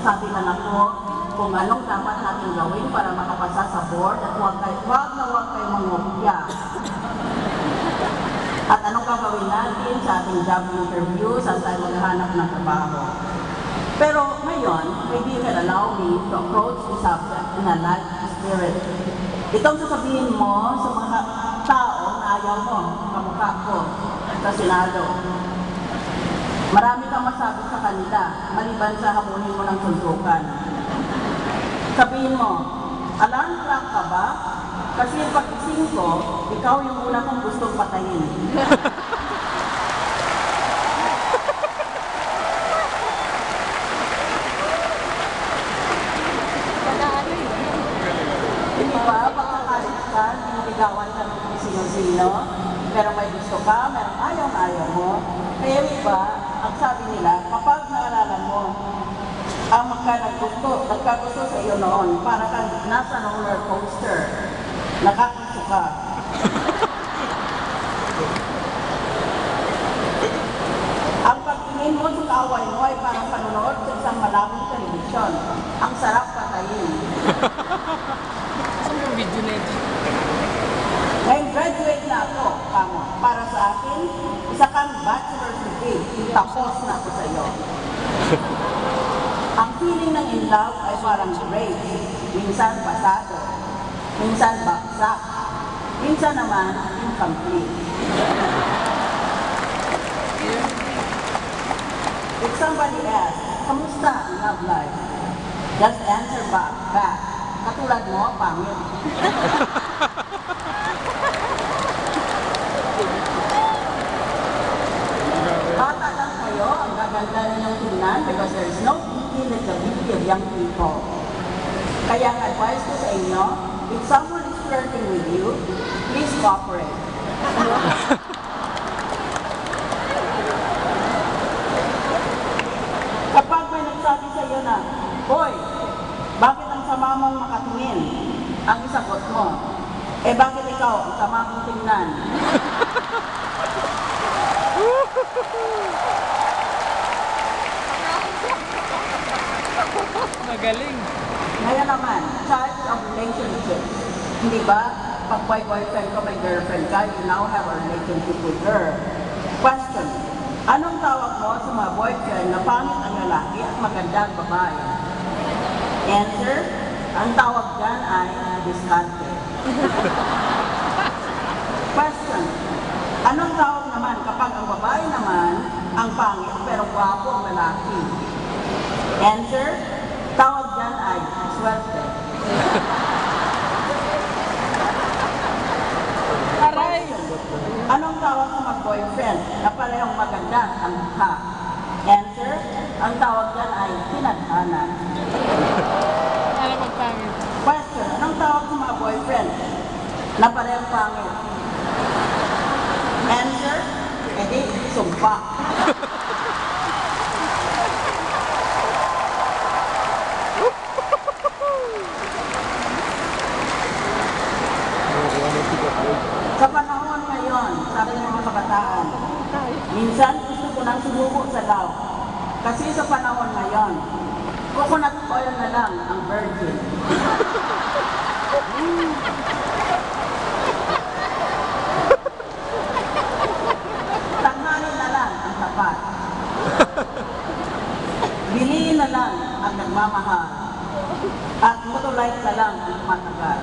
magsasabi na ako kung anong dapat natin gawin para makapasa sa board at huwag kayo mangopya. At anong gagawin natin sa ating job interview sa tayo maghanap ng trabaho. Pero ngayon, maybe you can allow me to approach the subject in a light spirit. Itong sasabihin mo sa mga tao na ayaw mo, kamukha ko, sa Senado. Marami kang masabi sa kanila, maliban sa hamunin mo ng suntukan. Sabihin mo, alarm clock ka ba? Kasi pag ising ko, ikaw yung una kong gustong patayin. Hindi ba? Pagkakalit ka, tinitigawan ka ng sino-sino, pero may gusto ka, merong ayaw mo. Kaya iba, ang sabi nila, kapag naalala mo, ang nagkagusto sa iyo noon, para kang nasa roller coaster, nakakiso ka. Ang pagtingin mo sa kaaway mo ay parang panonood sa isang malabong telebisyon. Ang sarap patayin. Saan yung video na ito? Ngayon graduate na ako, kamo. Para sa akin, isa kang bachelor's degree. Tapos na ako sa iyo. Ang feeling ng in love ay parang race. Minsan pasado, minsan baksak, minsan naman incomplete. If somebody asks, kamusta ang love life? Just answer back. Katulad mo, pangit. Bata lang kayo, ang gaganda ninyong tingnan because there is no beauty like the beauty of young people. Kaya ang advice ko sa inyo, if someone is flirting with you, please cooperate. Kapag may nagsabi sa iyo na, hoy, bakit ang sama mong makatingin? Ang isagot mo, bakit ikaw ang sama mong tingnan? Magaling. Ngayon naman, charge of relationships. Hindi ba? Pag boyfriend ko, may girlfriend ka, you now have a relationship with her. Question. Anong tawag mo sa mga boyfriend na pangit ang lalaki at maganda ang babae? Answer. Ang tawag dyan ay diskarte. Question. Anong tawag naman kapag ang babae naman ang pangit pero gwapo ang lalaki? Answer. Tawag dyan ay swerte. Aray! Anong tawag sa mag-boyfriend na parehong maganda ang mukha? Answer. Ang tawag dyan ay tinadhana. Ano magpangit? Question. Anong tawag sa mga boyfriend na parehong pangit? Answer. Edi, sumpa. Sa panahon ngayon, sabi ng mga kabataan, minsan gusto ko nang sumuko sa love. Kasi sa panahon ngayon, coconut oil na lang ang virgin. Tanghali na lang ang tapat. Biliin na lang ang nagmamahal. At motolite na lang ang matagal.